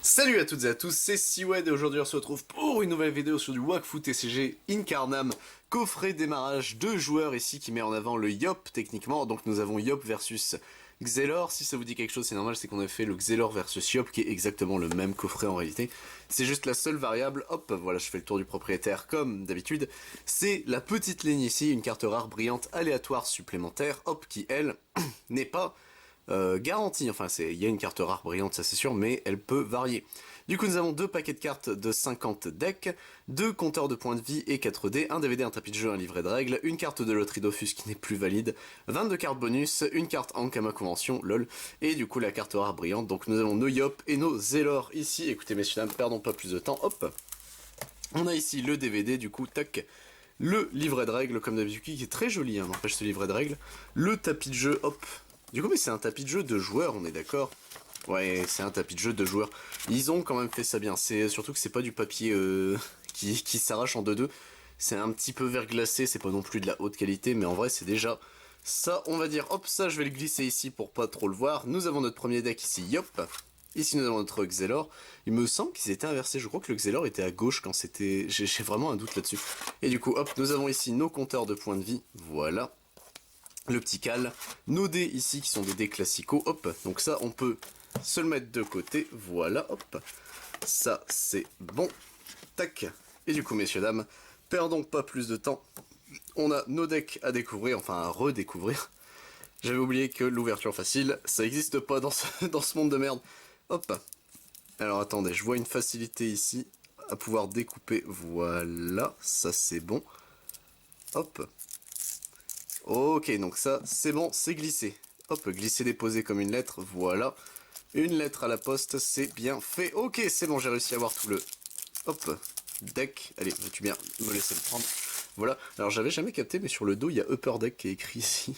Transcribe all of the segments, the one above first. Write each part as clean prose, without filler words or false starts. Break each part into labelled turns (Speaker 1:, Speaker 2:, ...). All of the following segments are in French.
Speaker 1: Salut à toutes et à tous, c'est Siwed et aujourd'hui on se retrouve pour une nouvelle vidéo sur du Wakfu TCG Incarnam, coffret démarrage, 2 joueurs ici qui met en avant le Yop techniquement, donc nous avons Yop versus Xelor. Si ça vous dit quelque chose c'est normal, c'est qu'on a fait le Xelor versus Yop qui est exactement le même coffret en réalité, c'est juste la seule variable. Hop, voilà, je fais le tour du propriétaire comme d'habitude, c'est la petite ligne ici, une carte rare brillante aléatoire supplémentaire, hop, qui elle n'est pas garantie, enfin il y a une carte rare brillante ça c'est sûr, mais elle peut varier. Du coup nous avons 2 paquets de cartes de 50 decks, 2 compteurs de points de vie et 4 dés, un DVD, un tapis de jeu, un livret de règles, une carte de loterie Dofus qui n'est plus valide, 22 cartes bonus, une carte Ankama Convention, lol, et du coup la carte rare brillante. Donc nous avons nos Yop et nos Xelor ici. Écoutez messieurs dames, perdons pas plus de temps, hop. On a ici le DVD du coup, tac. Le livret de règles comme d'habitude qui est très joli, hein, n'empêche ce livret de règles. Le tapis de jeu, hop. Du coup, mais c'est un tapis de jeu de joueurs, on est d'accord? Ouais, c'est un tapis de jeu de joueurs. Ils ont quand même fait ça bien. C'est surtout que c'est pas du papier qui s'arrache en 2-2. C'est un petit peu verglacé, c'est pas non plus de la haute qualité, mais en vrai c'est déjà ça, on va dire. Hop, ça je vais le glisser ici pour pas trop le voir. Nous avons notre premier deck ici, Yop. Ici nous avons notre Xelor. Il me semble qu'ils étaient inversés, je crois que le Xelor était à gauche quand c'était... J'ai vraiment un doute là-dessus. Et du coup, hop, nous avons ici nos compteurs de points de vie, voilà. Le petit cal, nos dés ici qui sont des dés classicaux, hop, donc ça on peut se le mettre de côté, voilà, hop, ça c'est bon, tac, et du coup messieurs dames, perdons pas plus de temps, on a nos decks à découvrir, enfin à redécouvrir, j'avais oublié que l'ouverture facile, ça n'existe pas dans ce monde de merde, hop, alors attendez, je vois une facilité ici, à pouvoir découper, voilà, ça c'est bon, hop. Ok, donc ça, c'est bon, c'est glissé. Hop, glisser, déposer comme une lettre, voilà. Une lettre à la poste, c'est bien fait. Ok, c'est bon, j'ai réussi à avoir tout le... Hop, deck. Allez, veux-tu bien me laisser le prendre? Voilà. Alors, j'avais jamais capté, mais sur le dos, il y a Upper Deck qui est écrit ici.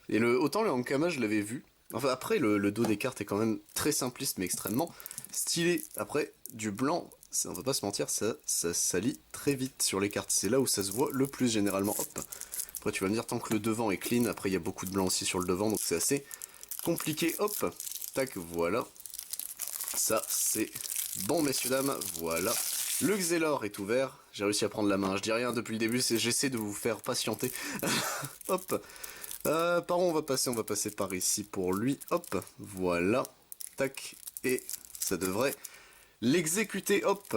Speaker 1: Et autant le Ankama, je l'avais vu. Enfin, après, le dos des cartes est quand même très simpliste, mais extrêmement stylé. Après, du blanc, ça, on va pas se mentir, ça lit très vite sur les cartes. C'est là où ça se voit le plus généralement. Hop. Après tu vas me dire tant que le devant est clean, après il y a beaucoup de blanc aussi sur le devant, donc c'est assez compliqué. Hop, tac, voilà. Ça c'est bon messieurs dames, voilà. Le Xelor est ouvert, j'ai réussi à prendre la main, je dis rien depuis le début, j'essaie de vous faire patienter. Hop, par où on va passer par ici pour lui, hop, voilà. Tac, et ça devrait l'exécuter, hop.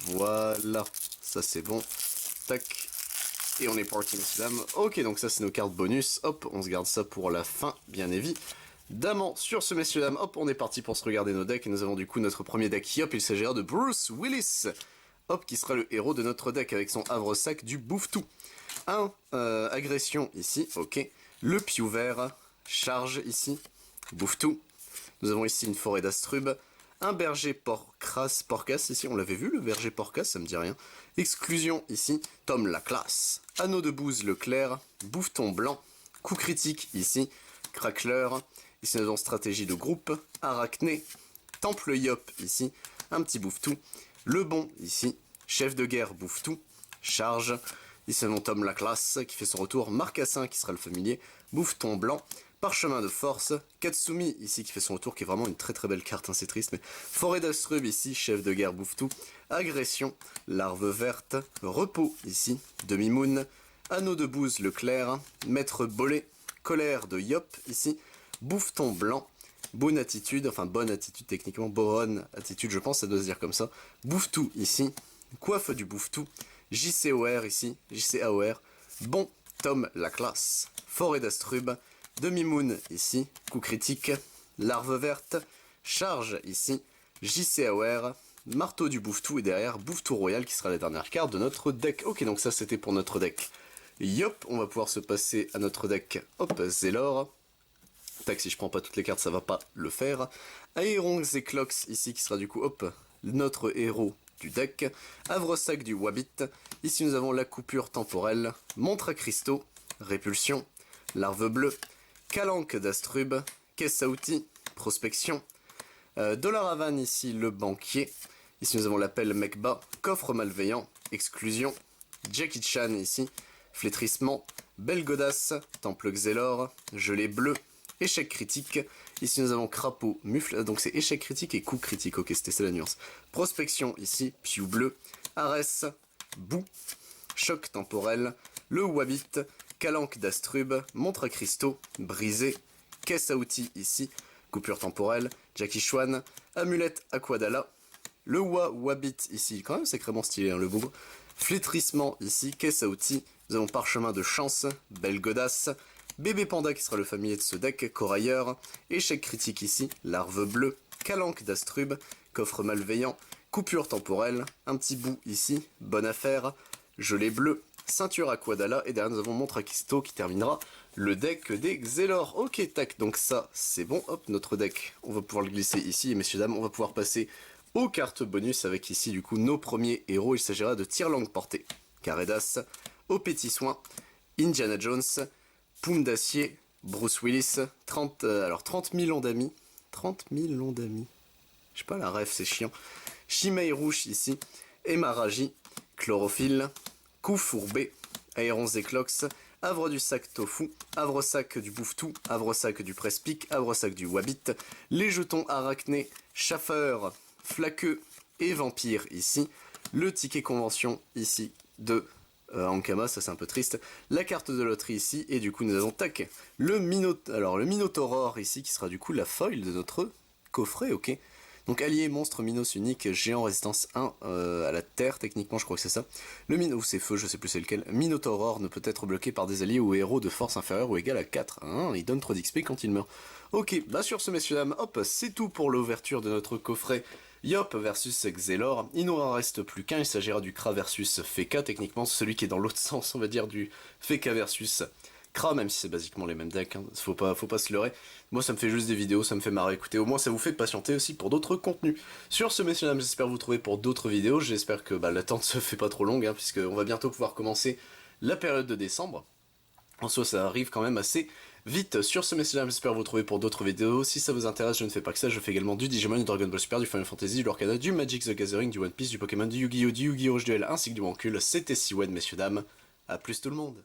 Speaker 1: Voilà, ça c'est bon. Tac. Et on est parti, messieurs dames. Ok, donc ça c'est nos cartes bonus. Hop, on se garde ça pour la fin, bien évidemment. Sur ce, messieurs dames, hop, on est parti pour se regarder nos decks. Et nous avons du coup notre premier deck. Hop, il s'agira de Bruce Willis. Hop, qui sera le héros de notre deck avec son havre-sac du bouffe-tout. Agression ici, ok. Le piou vert, charge ici, bouffe-tout. Nous avons ici une forêt d'Astrub. Un berger porcas ici, on l'avait vu le berger porcas, ça me dit rien. Exclusion ici, Tom la classe. Anneau de bouse Leclerc, bouffeton blanc, coup critique ici, crackler. Ici nous avons stratégie de groupe, arachné, temple yop ici, un petit bouffe-tout. Le bon ici, chef de guerre bouffe-tout, charge. Ici nous avons Tom la classe qui fait son retour, marcassin qui sera le familier, bouffeton blanc. Parchemin de force, Katsumi ici qui fait son retour, qui est vraiment une très très belle carte, hein, c'est triste, mais forêt d'Astrub ici, chef de guerre bouffe-tout, agression, larve verte, repos ici, demi-moon, anneau de bouse Leclerc, maître bolé, colère de Yop ici, bouffeton blanc, bonne attitude techniquement, bonne attitude je pense, ça doit se dire comme ça, bouffe-tout ici, coiffe du bouffe-tout, JCOR ici, JCAOR, bon Tom la classe, forêt d'Astrub, demi-moon ici, coup critique, larve verte, charge ici, JCAOR, marteau du bouffe-tout et derrière bouffe-tout royal qui sera la dernière carte de notre deck. Ok, donc ça c'était pour notre deck. Yop, on va pouvoir se passer à notre deck. Hop, Xelor. Tac, si je prends pas toutes les cartes, ça va pas le faire. Aeron Xeclox ici qui sera du coup, hop, notre héros du deck. Havre-sac du Wabbit. Ici nous avons la coupure temporelle, montre à cristaux, répulsion, larve bleue, Calanque d'Astrub, caisse à outils, prospection, Dollaravan ici le banquier, ici nous avons l'appel Mekba, coffre malveillant, exclusion, Jackie Chan ici, flétrissement, belle godasse, temple Xelor, gelée bleue, échec critique, Ici nous avons crapaud, mufle, donc c'est échec critique et coup critique, ok c'était ça la nuance. Prospection ici, piou bleu, Arès, boue, choc temporel, le Wabbit, calanque d'Astrub, montre à cristaux, brisé, caisse à outils ici, coupure temporelle, Jackie Chouan, amulette Aquadala, le Wabbit ici, quand même sacrément stylé hein, le bougre, flétrissement ici, caisse à outils, nous avons parchemin de chance, belle godasse, bébé panda qui sera le familier de ce deck, corailleur, échec critique ici, larve bleue, calanque d'Astrub, coffre malveillant, coupure temporelle, un petit bout ici, bonne affaire, gelée bleue, ceinture Aquadala, et derrière nous avons montre à cristaux qui terminera le deck des Xelor. Ok, tac, donc ça c'est bon, hop, notre deck, on va pouvoir le glisser ici, et messieurs dames, on va pouvoir passer aux cartes bonus avec ici du coup nos premiers héros, il s'agira de Tire-Langue Portée, Carré d'As, Au Petit Soin, Indiana Jones, Poum d'Acier, Bruce Willis, 30 000 ans d'amis, 30 000 ans d'amis, je sais pas la ref c'est chiant, Chimay Rouge ici, Hémorragie, Chlorophylle, Coup Fourbé, Aérons et Clox, Havre du Sac Tofu, Havre-Sac du Bouffe-Tout, Havre-Sac du Presse-Pique, Havre-Sac du Wabbit, les jetons Arachné, Chaffeur, Flaqueux et Vampire ici, le ticket convention ici de Ankama, ça c'est un peu triste, la carte de loterie ici, et du coup nous avons tac, le Minotaurore ici, qui sera du coup la foil de notre coffret, ok. Donc allié, monstre, Minos unique, géant, résistance 1 à la terre, techniquement je crois que c'est ça. Le ou c'est feu, je sais plus c'est lequel. Minotaurore ne peut être bloqué par des alliés ou héros de force inférieure ou égale à 4. Hein, il donne 3 d'XP quand il meurt. Ok, bah sur ce messieurs dames, hop, c'est tout pour l'ouverture de notre coffret Yop versus Xelor. Il nous en reste plus qu'un, il s'agira du Kra versus Feka, techniquement celui qui est dans l'autre sens, on va dire, du Feka versus Kra, même si c'est basiquement les mêmes decks, hein. Faut pas se leurrer. Moi ça me fait juste des vidéos, ça me fait marrer, écoutez, au moins ça vous fait patienter aussi pour d'autres contenus. Sur ce messieurs dames, j'espère vous trouver pour d'autres vidéos, j'espère que l'attente se fait pas trop longue, hein, puisqu'on va bientôt pouvoir commencer la période de décembre. En soi ça arrive quand même assez vite. Sur ce messieurs dames, j'espère vous trouver pour d'autres vidéos. Si ça vous intéresse, je ne fais pas que ça, je fais également du Digimon, du Dragon Ball Super, du Final Fantasy, du Lorcana, du Magic the Gathering, du One Piece, du Pokémon, du Yu-Gi-Oh, du Yu-Gi-Oh! Duel ainsi que du Wancul. C'était Siwen messieurs dames, à plus tout le monde.